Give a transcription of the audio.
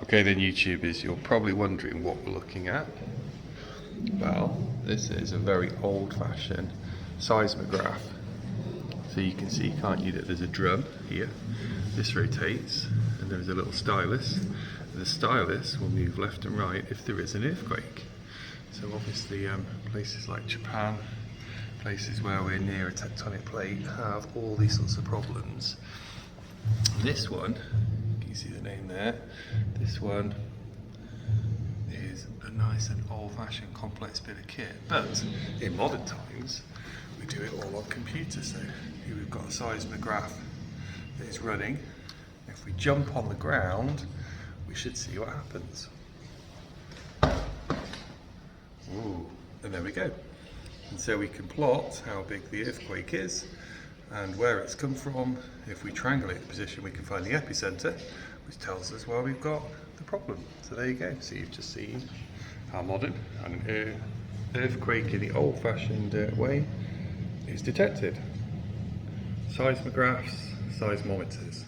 Okay then YouTubers, you're probably wondering what we're looking at. Well, this is a very old-fashioned seismograph. So you can see, can't you, that there's a drum here. This rotates and there's a little stylus. The stylus will move left and right if there is an earthquake. So obviously places like Japan, places where we're near a tectonic plate, have all these sorts of problems. This one, you see the name there, this one is a nice and old-fashioned complex bit of kit, but in modern times we do it all on computers. So here we've got a seismograph that is running. If we jump on the ground, we should see what happens. Ooh, and there we go. And so we can plot how big the earthquake is and where it's come from. If we triangulate the position, we can find the epicenter, which tells us where we've got the problem. So there you go. So you've just seen how modern an earthquake in the old-fashioned way is detected. Seismographs, seismometers.